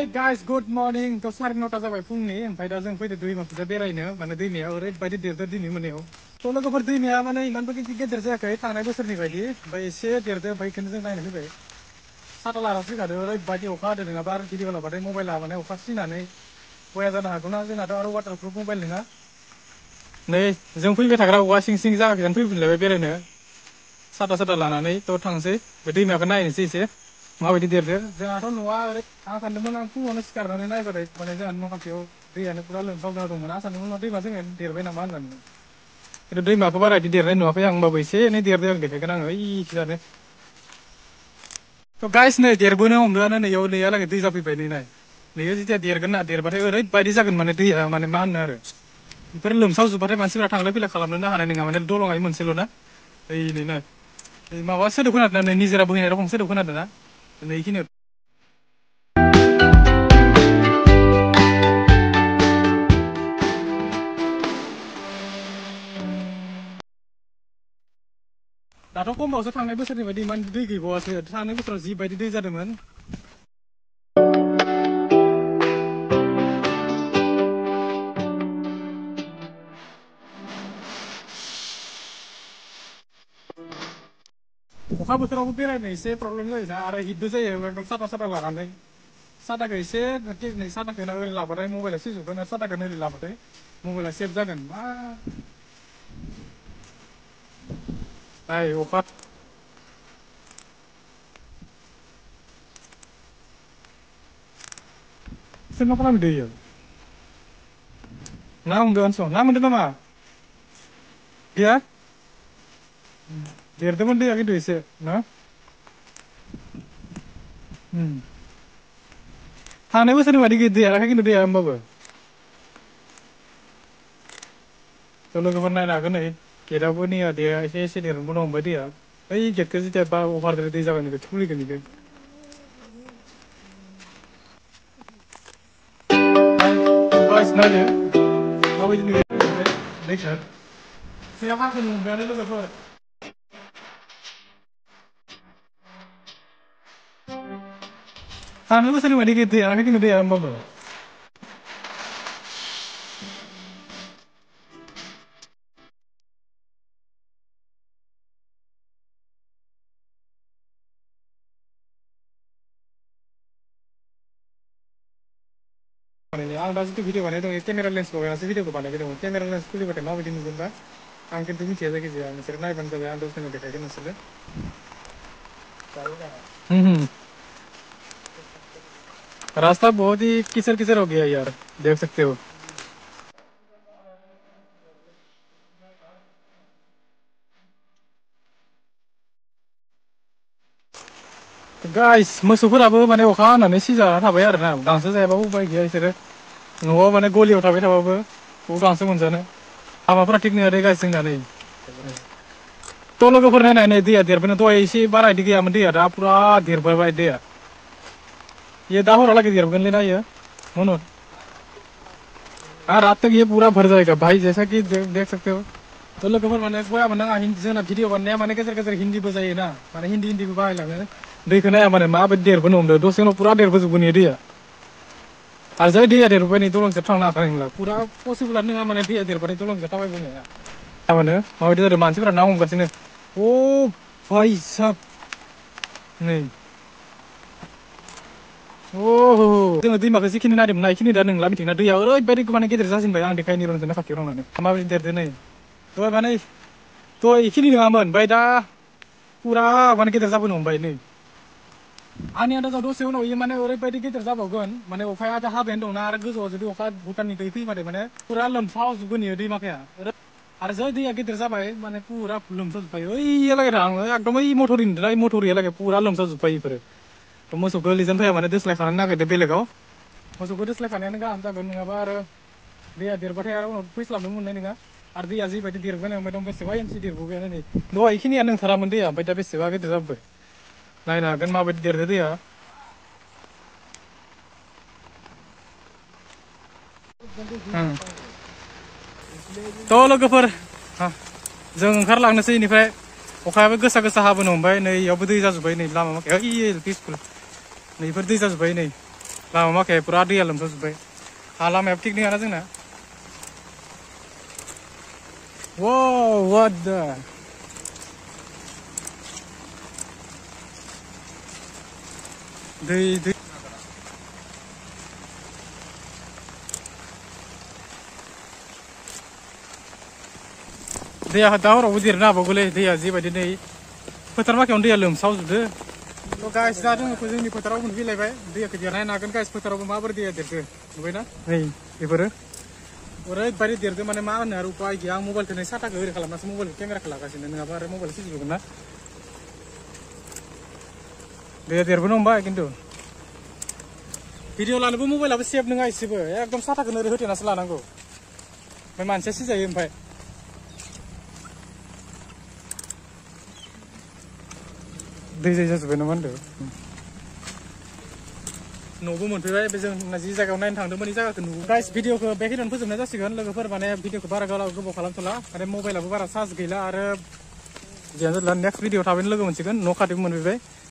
guys, good morning. To सारे 9टा जाबाय फुंनि ओमफ्राय दा जों फैदो दैमाखौजा बेरायनो माने दैमाया ओरैबायदि देरदो दिनै मोनायाव थ' लोगोफोर दैमाया माने इमानबो गेदेर जायाखै थांनाय बोसोरनि बायदि ओमफ्राय एसे देरदो ओमफ्राय बेखौनो जों नायनो फैबाय साथा लाना फैखादो ओरैबायदि अखा हादों नङाबा आरो भिडिअ लाबाथाय मबाइला माने अखा सिनानै बया जानो हागौना जोंनाथ' आरो वाटारप्रुफ मबाइल नङा नै जों फैबाय थाग्रा औवा सिं सिं जायगाखौनो फैफिनलायबाय बेरायनो साथा लानानै थ' थांसै बे दैमाखौ नायनोसै एसे माबायदि देरदो जोंहाथ' न'आ ओरै आं सानदोंमोन आं फुङावनो सिखारनानै नायबाथाय माने जोंहा न' खाथियाव दैयानो पुरा लोमसावना दंमोन आं सानदोंमोन दैमा जोंहा देरबाय नामा होननानै खिन्थु दैमाखौ बारा इदि देरनाय नुवाखै आं होमबाबो एसे एनै देरदों आं देखायगोन आङो ओइखिजानो थ' गाइस नै देरबोनो हमदोंआनो नैयाव नैयालागै दै जाफैबाय नै नाय नैयो जेथिया देरगोन ना देरबाथाय ओरैबायदि जागोन माने दैया माने मा होनो आरो बेफोर लोमसावजोबबाथाय मानसिफोरा थांलाय फैलाय खालामनोनो हानाय नङा माने दलंआ मोनसेल' ना ओइ नै नाय माबा सोदोब खोनादों ना नै निजोरा बोहैनाय रखम सोदोब खोनादों ना नै इखिनियाव दाथ' खमावसो थांनाय बोसोरनि बायदि इमान दै गैबावासो थांनाय बोसोराव जिबायदि दै जादोंमोन अखा बोथोरावबो बेरायनो एसे प्रब्लेम जायोना आरो हिटबो जायो एकदम साथा लानानै साथाखौ एसे नै साथाखौ ओरै लाबाथाय मबाइला सिजोबगोन आरो साथाखौ ओरै लाबाथाय मबाइला सेफ जागोन मा नाय अखा सोर मा खालामदों इयो ना हमदों आनसं ना मोनदों नामा गैया देरदोंमोन दैया खिन्थु एसे ना थांनाय बोसोरनि बायदि देराखै खिन्थु दैया होमबाबो थ' लोगोफोर नायनो हागोन नै गेटआवबो नैया दैया एसे देरबोनो हमबाय दैया ओइ गेटखौ जेथिया बा अभारद्राय दै जागोन बेखौ खुलिगोन बेखौ गाइस नायदो माबायदि नुयो दैखौ दैया माखौ नुबायानो लोगोफोर थांनाय बोसोरनि बायदि देराखै खिन्थु दैया होमबाबो आं दा जितु भिडिअ बानायदों केमेरा लेन्स लगायनासो भिडिअखौ बानायदोंमोन केमेरा लेन्स खुलिबाथाय माबायदि नुगोनबा आं खिन्थु मिथिया जायखिजाया नोंसोर नायबानो जाबाय आं दसेनो देखायगोन नोंसोरो रास्ता बहुत ही कीचड़ हो गया यार देख सकते हो गाइस मोसौफोराबो माने अखा हानानै सिजाना थाबाय आरोना गांसो जायाबाबो उपाय गैया बिसोरो न'आव माने गलियाव थाबाय थाबाबो बबाव गांसो मोनजानो हामाफोरा थिग नङा दे गाइस जोंना नै थ' लोगोफोर नायनानै दैया देरबोनो दहाय एसे बारा इदि गैयामोन दैया दा पुरा देरबोबाय दैया ये दा हरालागै देरगोनलै ना ये मनोज रात तक ये पूरा भर जाएगा भाई जैसा कि देख सकते हो तो लोगोफोर माने बया मोननाङा जोंना भिडिअ बानायनाया माने गेजेर गेजेर हिन्दीबो जायोना माने हिन्दीबो बाहायलाङो दैखौ नाया माने माबायदि देरबोनो हमदों दसे उनाव पुरा देरबोजोबगोन इयो दैया आरो जै दैया देरबोबाय नै दलंजों थांनो हाखानाय नंला पुरा पसिबोलानो नङा माने दैया देरबाथाय दलंजों थाबायबोनाया थारमाने माबायदि जादों मानसिफोरा ना हमगासिनो अ भाई साब नै जोङो दैमाखौ जिखिनि नायदोंमोन ना इखिनि दा नोंला मिथिगोना दैया ओरैबायदि माने गेदेर जासिनबाय आं देखायनो र'नोसै खाथियाव थांनानै माबायदि देरदो नै दहाय माने दहाय इखिनि नङामोन ओमफ्राय दा पुरा माने गेदेर जाबोनो हमबाय नै आंनि आन्दाजाव दसे उनाव इयो माने ओरैबायदि गेदेर जाबावगोन माने अखाया दा हाबायानो दंना आरो गोजौआव जुदि अखा भुटाननि दै फैबाथाय माने पुरा लोमसावजोबगोन इयो दैमाखाया आरो जै दैया गेदेर जाबाय माने पुरा लोमसावजोबबाय ओइयालागै थाङो एकदम ओइ मथरनि नुदोंना ओइ मथरैयालागै पुरा लोमसावजोबबाय इफोरो मोसौखौ लिजानो फैया माने दोस्लायखानो नागिरदों बेलेगाव मोसौखौ दोस्लायखानायानो गाहाम जागोन नङाबा आरो दैया देरबाथाय आरो उनाव फैस्लाबनो मोननाय नङा आरो दैया जिबायदि देरबोनो हमबाय दं बेसेबा इन्सि देरबोबायानो नै दहाय इखिनिया नोंथारामोन दैया ओमफ्राय दा बेसेबा गेदेर जाबोबाय नायनो हागोन माबायदि देरदो दैया थ' लोगोफोर जों ओंखारलांनोसै इनिफ्राय अखायाबो गोसा गोसा हाबोनो हमबाय नै इयावबो दै जाजोब्बाय नै लामा माखायाव ओइ एल पि स्कुल नैफोर दै जाजोब्बाय नै लामा माखाया पुरा दैया लोमसावजोब्बाय हा लामायाबो थिग नङाना जोंना Whoa, what the? दै दैया दा हरावबो देरनो हाबावगौलै दैया जिबायदि दै फोथार माखायावनो दैया लोमसावजोबदो थ' गाइस दा जोङो जोंनि फोथाराव मोनफैलायबाय दैयाखौ देरनाय नागोन गाइस फोथारावबो माबोरै दैया देरखो नुबायना नै बेफोरो ओरैबायदि देरदो माने मा होनो आरो उपाय गैया आं मबाइलखौ नै साथाखौ ओरै खालामनासो मबाइल केमेराखौ लागासिनो नङाबा आरो मबाइल सिजोबगोन ना दैया देरबोनो हमबाय खिन्थु भिडिअ लानोबो मबाइलाबो सेफ नङा एसेबो एकदम साथाखौनो ओरै होथेनासो लानांगौ ओमफ्राय मानसिया सिजायो ओमफ्राय दै जाजोब्बाय नामा होनदों न'बो मोनफैबाय जों जि जायगायाव नायनो थांदोंमोन बे जायगाखौ नुबाय गाइस भिडिअखौ बेखिनियावनो फोजोबनाय जासिगोन लोगोफोर माने भिडिअखौ बारा गोबाव खालामथ'ला आरो मबाइलाबो बारा चार्ज गैला आरो जियानो जादोला नेक्स्ट भिडिअ थाबैनो लोगो मोनसिगोन न' खाथियाव मोनफैबाय